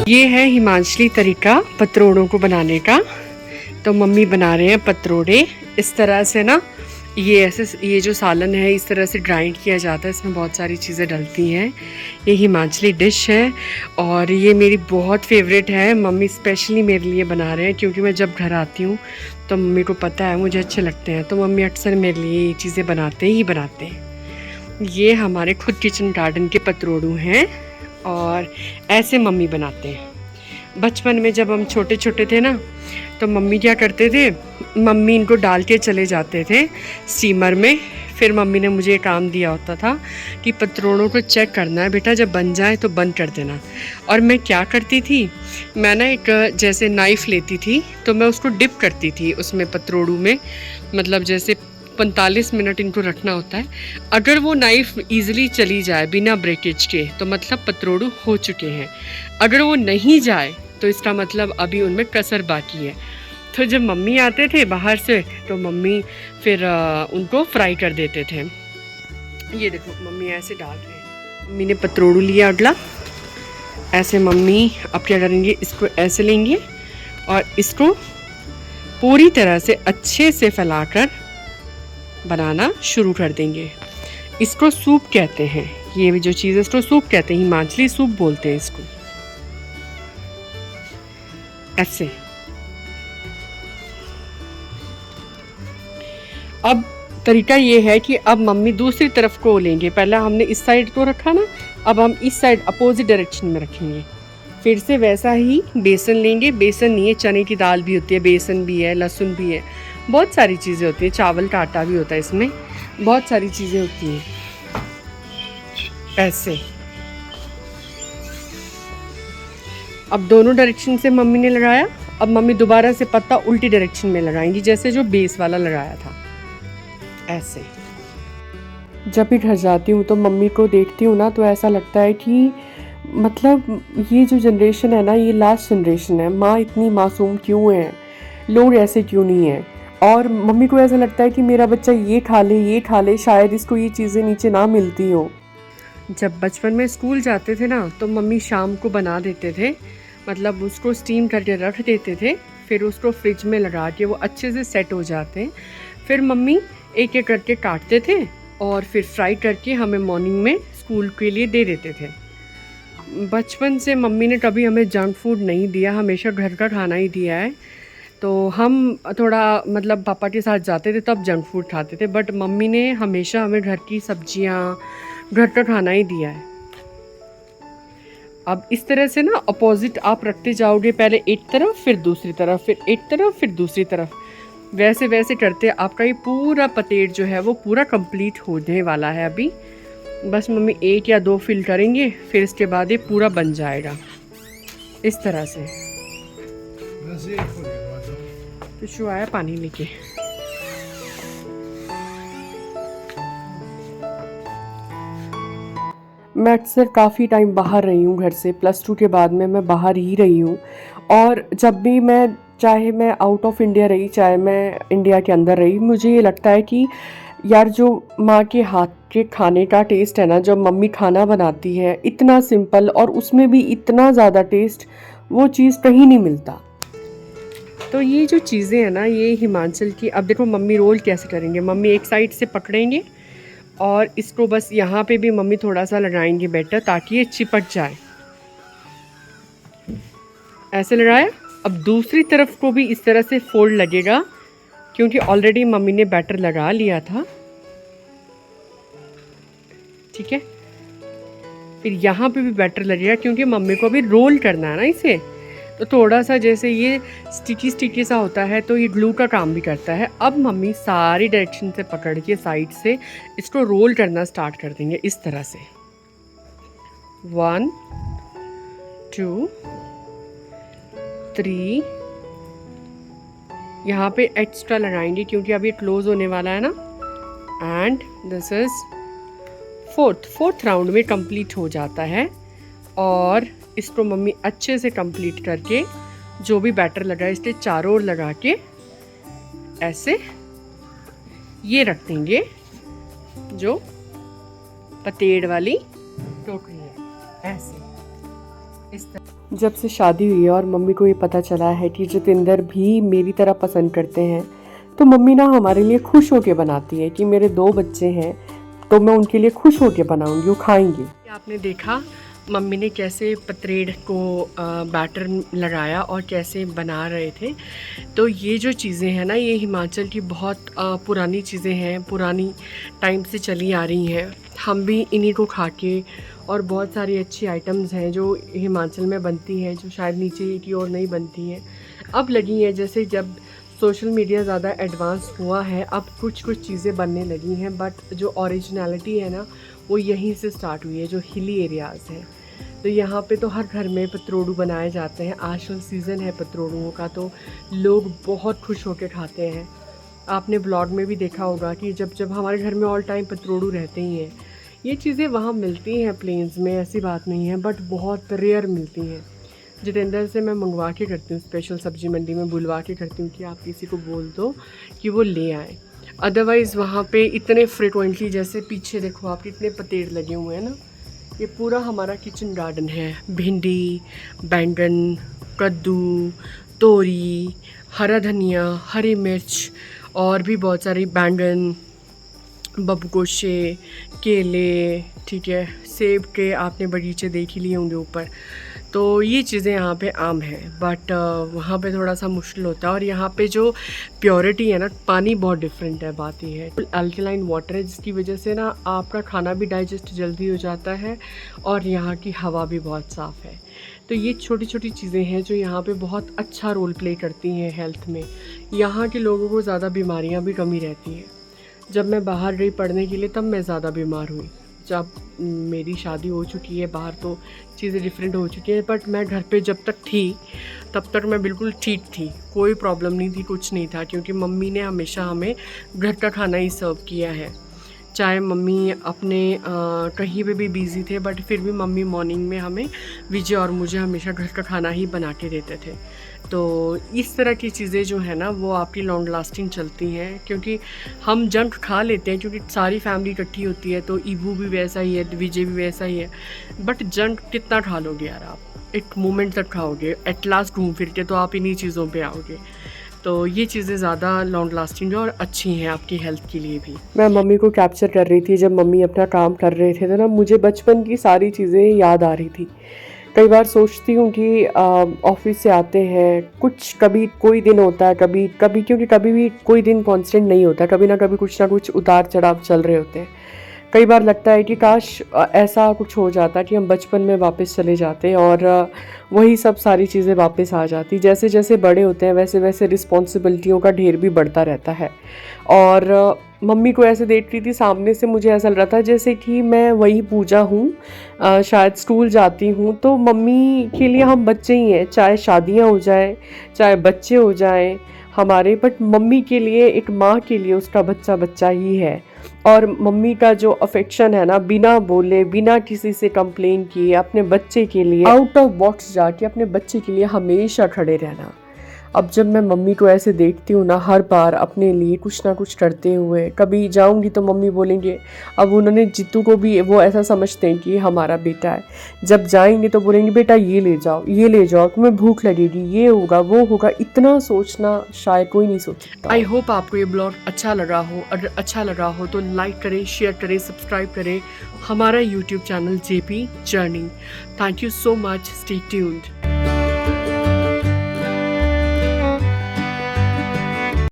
ये है हिमाचली तरीका पतरोड़ों को बनाने का। तो मम्मी बना रहे हैं पतरोड़े इस तरह से ना, ये ऐसे, ये जो सालन है इस तरह से ग्राइंड किया जाता है, इसमें बहुत सारी चीज़ें डलती हैं। ये हिमाचली डिश है और ये मेरी बहुत फेवरेट है। मम्मी स्पेशली मेरे लिए बना रहे हैं क्योंकि मैं जब घर आती हूँ तो मम्मी को पता है मुझे अच्छे लगते हैं, तो मम्मी अक्सर मेरे लिए ये चीज़ें बनाते हैं। ये हमारे खुद किचन गार्डन के पतरोड़ू हैं और ऐसे मम्मी बनाते हैं। बचपन में जब हम छोटे छोटे थे ना, तो मम्मी क्या करते थे, मम्मी इनको डाल के चले जाते थे स्टीमर में। फिर मम्मी ने मुझे काम दिया होता था कि पतरोड़ों को चेक करना है बेटा, जब बन जाए तो बंद कर देना। और मैं क्या करती थी, मैं ना एक जैसे नाइफ़ लेती थी तो मैं उसको डिप करती थी उसमें पतरोड़ू में, मतलब जैसे 45 मिनट इनको रखना होता है। अगर वो नाइफ़ ईज़िली चली जाए बिना ब्रेकेज के तो मतलब पतरोड़ू हो चुके हैं। अगर वो नहीं जाए तो इसका मतलब अभी उनमें कसर बाकी है। तो जब मम्मी आते थे बाहर से तो मम्मी फिर उनको फ्राई कर देते थे। ये देखो मम्मी ऐसे डाल रहे हैं। मम्मी ने पतरोड़ू लिया अगला, ऐसे मम्मी अब क्या करेंगे, इसको ऐसे लेंगे और इसको पूरी तरह से अच्छे से फैलाकर बनाना शुरू कर देंगे। इसको सूप कहते हैं, ये भी जो चीज़ है इसको सूप कहते हैं, हिमाचली सूप बोलते हैं इसको। ऐसे अब तरीका ये है कि अब मम्मी दूसरी तरफ को लेंगे। पहले हमने इस साइड को रखा ना, अब हम इस साइड अपोजिट डायरेक्शन में रखेंगे। फिर से वैसा ही बेसन लेंगे, बेसन नहीं है, चने की दाल भी होती है, बेसन भी है, लहसुन भी है, बहुत सारी चीज़ें होती हैं, चावल का आटा भी होता है इसमें, बहुत सारी चीज़ें होती हैं। ऐसे अब दोनों डायरेक्शन से मम्मी ने लगाया। अब मम्मी दोबारा से पत्ता उल्टी डायरेक्शन में लगाएंगी जैसे जो बेस वाला लगाया था। ऐसे जब भी घर जाती हूँ तो मम्मी को देखती हूँ ना, तो ऐसा लगता है कि मतलब ये जो जनरेशन है ना, ये लास्ट जनरेशन है। माँ इतनी मासूम क्यों है, लोग ऐसे क्यों नहीं हैं। और मम्मी को ऐसा लगता है कि मेरा बच्चा ये खा ले, शायद इसको ये चीज़ें नीचे ना मिलती हो। जब बचपन में स्कूल जाते थे ना, तो मम्मी शाम को बना देते थे, मतलब उसको स्टीम करके रख देते थे, फिर उसको फ्रिज में लगा के वो अच्छे से सेट हो जाते हैं। फिर मम्मी एक एक करके काटते थे और फिर फ्राई करके हमें मॉर्निंग में स्कूल के लिए दे देते थे। बचपन से मम्मी ने कभी हमें जंक फूड नहीं दिया, हमेशा घर का खाना ही दिया है। तो हम थोड़ा मतलब पापा के साथ जाते थे तब जंक फूड खाते थे, बट मम्मी ने हमेशा हमें घर की सब्जियां, घर का खाना ही दिया है। अब इस तरह से ना अपोजिट आप रखते जाओगे, पहले एक तरफ फिर दूसरी तरफ, फिर एक तरफ फिर दूसरी तरफ, वैसे वैसे करते आपका ये पूरा पतेड़ जो है वो पूरा कंप्लीट होने वाला है। अभी बस मम्मी 1 या 2 फिल करेंगे, फिर इसके बाद ये पूरा बन जाएगा इस तरह से। पिशु आया पानी लेके। मैं अक्सर काफ़ी टाइम बाहर रही हूँ घर से, +2 के बाद में मैं बाहर ही रही हूँ। और जब भी मैं, चाहे मैं आउट ऑफ इंडिया रही, चाहे मैं इंडिया के अंदर रही, मुझे ये लगता है कि यार जो माँ के हाथ के खाने का टेस्ट है ना, जब मम्मी खाना बनाती है इतना सिंपल और उसमें भी इतना ज़्यादा टेस्ट, वो चीज़ कहीं नहीं मिलता। तो ये जो चीज़ें हैं ना, ये हिमाचल की। अब देखो मम्मी रोल कैसे करेंगे, मम्मी एक साइड से पकड़ेंगे और इसको बस यहाँ पे भी मम्मी थोड़ा सा लगाएंगे बैटर ताकि ये चिपक जाए। ऐसे लगाया। अब दूसरी तरफ को भी इस तरह से फोल्ड लगेगा क्योंकि ऑलरेडी मम्मी ने बैटर लगा लिया था, ठीक है। फिर यहाँ पे भी बैटर लगेगा क्योंकि मम्मी को भी रोल करना है ना इसे, तो थोड़ा सा जैसे ये स्टिकी स्टिकी सा होता है तो ये ग्लू का काम भी करता है। अब मम्मी सारी डायरेक्शन से पकड़ के साइड से इसको रोल करना स्टार्ट कर देंगे इस तरह से। 1 2 3, यहाँ पे एक्स्ट्रा लगाएंगे क्योंकि अब ये क्लोज होने वाला है ना। And this is fourth round में कंप्लीट हो जाता है। और इसको मम्मी अच्छे से कंप्लीट करके जो भी बैटर लगा है इसके चारों ओर लगा के ऐसे ये रख देंगे जो पतेड़ वाली टोकरी है, ऐसे इस तरह। जब से शादी हुई है और मम्मी को ये पता चला है कि जितेंद्र भी मेरी तरह पसंद करते हैं, तो मम्मी ना हमारे लिए खुश होके बनाती है कि मेरे 2 बच्चे हैं तो मैं उनके लिए खुश होके बनाऊंगी, वो खाएंगे। आपने देखा मम्मी ने कैसे पतरेड़ को बैटर लगाया और कैसे बना रहे थे। तो ये जो चीज़ें हैं ना, ये हिमाचल की बहुत पुरानी चीज़ें हैं, पुरानी टाइम से चली आ रही हैं। हम भी इन्हीं को खा के, और बहुत सारी अच्छी आइटम्स हैं जो हिमाचल में बनती हैं जो शायद नीचे की ओर नहीं बनती हैं, अब लगी हैं। जैसे जब सोशल मीडिया ज़्यादा एडवांस हुआ है, अब कुछ कुछ चीज़ें बनने लगी हैं, बट जो ओरिजिनलिटी है ना, वो यहीं से स्टार्ट हुई है, जो हिली एरियाज़ हैं। तो यहाँ पे तो हर घर में पतरोड़ू बनाए जाते हैं। आजकल सीज़न है पतरोड़ुओं का, तो लोग बहुत खुश होकर खाते हैं। आपने ब्लॉग में भी देखा होगा कि जब जब हमारे घर में ऑल टाइम पतरोड़ू रहते ही हैं। ये चीज़ें वहाँ मिलती हैं प्लेन्स में, ऐसी बात नहीं है, बट बहुत रेयर मिलती हैं। जितेंद्र से मैं मंगवा के करती हूँ, स्पेशल सब्जी मंडी में बुलवा के करती हूँ कि आप किसी को बोल दो कि वो ले आए। अदरवाइज़ वहाँ पे इतने फ्रिक्वेंटली, जैसे पीछे देखो आप कितने पतेड़ लगे हुए हैं ना, ये पूरा हमारा किचन गार्डन है। भिंडी, बैंगन, कद्दू, तोरी, हरा धनिया, हरी मिर्च, और भी बहुत सारी बैंगन, बबगोशे, केले, ठीक है, सेब के आपने बगीचे देख ही लिए होंगे ऊपर। तो ये चीज़ें यहाँ पे आम है, बट वहाँ पे थोड़ा सा मुश्किल होता है। और यहाँ पे जो प्योरिटी है ना, पानी बहुत डिफरेंट है, बात ये है। अल्कलाइन वाटर है, जिसकी वजह से ना आपका खाना भी डाइजेस्ट जल्दी हो जाता है, और यहाँ की हवा भी बहुत साफ़ है। तो ये छोटी छोटी चीज़ें हैं जो यहाँ पे बहुत अच्छा रोल प्ले करती हैं हेल्थ में। यहाँ के लोगों को ज़्यादा बीमारियाँ भी कमी रहती हैं। जब मैं बाहर गई पढ़ने के लिए, तब मैं ज़्यादा बीमार हुई। जब मेरी शादी हो चुकी है बाहर, तो चीज़ें डिफरेंट हो चुकी हैं, बट मैं घर पे जब तक थी तब तक मैं बिल्कुल ठीक थी, कोई प्रॉब्लम नहीं थी, कुछ नहीं था, क्योंकि मम्मी ने हमेशा हमें घर का खाना ही सर्व किया है। चाहे मम्मी अपने कहीं पे भी बिज़ी थे, बट फिर भी मम्मी मॉर्निंग में हमें, विजय और मुझे हमेशा घर का खाना ही बना के देते थे। तो इस तरह की चीज़ें जो है ना, वो आपकी लॉन्ग लास्टिंग चलती हैं, क्योंकि हम जंक खा लेते हैं क्योंकि सारी फैमिली इकट्ठी होती है। तो ईबू भी वैसा ही है, विजय भी वैसा ही है, बट जंक कितना खा लोगे यार आप, एक मोमेंट तक खाओगे, एट लास्ट घूम फिर के तो आप इन्हीं चीज़ों पे आओगे। तो ये चीज़ें ज़्यादा लॉन्ग लास्टिंग और अच्छी हैं आपकी हेल्थ के लिए भी। मैं मम्मी को कैप्चर कर रही थी, जब मम्मी अपना काम कर रहे थे, तो ना मुझे बचपन की सारी चीज़ें याद आ रही थी। कई बार सोचती हूँ कि ऑफिस से आते हैं, कुछ कभी कोई दिन होता है, कभी कभी, क्योंकि कभी भी कोई दिन कांस्टेंट नहीं होता, कभी ना कुछ उतार चढ़ाव चल रहे होते हैं। कई बार लगता है कि काश ऐसा कुछ हो जाता कि हम बचपन में वापस चले जाते और वही सब सारी चीज़ें वापस आ जाती। जैसे जैसे बड़े होते हैं वैसे वैसे रिस्पॉन्सिबिलिटियों का ढेर भी बढ़ता रहता है। और मम्मी को ऐसे देख रही थी सामने से, मुझे ऐसा लग रहा था जैसे कि मैं वही पूजा हूँ, शायद स्कूल जाती हूँ। तो मम्मी के लिए हम बच्चे ही हैं, चाहे शादियाँ हो जाए, चाहे बच्चे हो जाएं हमारे, बट मम्मी के लिए, एक माँ के लिए उसका बच्चा बच्चा ही है। और मम्मी का जो अफेक्शन है ना, बिना बोले, बिना किसी से कंप्लेन किए, अपने बच्चे के लिए आउट ऑफ बॉक्स जाके अपने बच्चे के लिए हमेशा खड़े रहना। अब जब मैं मम्मी को ऐसे देखती हूँ ना, हर बार अपने लिए कुछ ना कुछ करते हुए, कभी जाऊँगी तो मम्मी बोलेंगे, अब उन्होंने जीतू को भी वो ऐसा समझते हैं कि हमारा बेटा है, जब जाएंगे तो बोलेंगे बेटा ये ले जाओ, तुम्हें भूख लगेगी, ये होगा वो होगा। इतना सोचना शायद कोई नहीं सोच सकता। आई होप आपको ये ब्लॉग अच्छा लगा हो। अगर अच्छा लगा हो तो लाइक करें, शेयर करें, सब्सक्राइब करें हमारा YouTube channel JP journey. Thank you so much, stay tuned.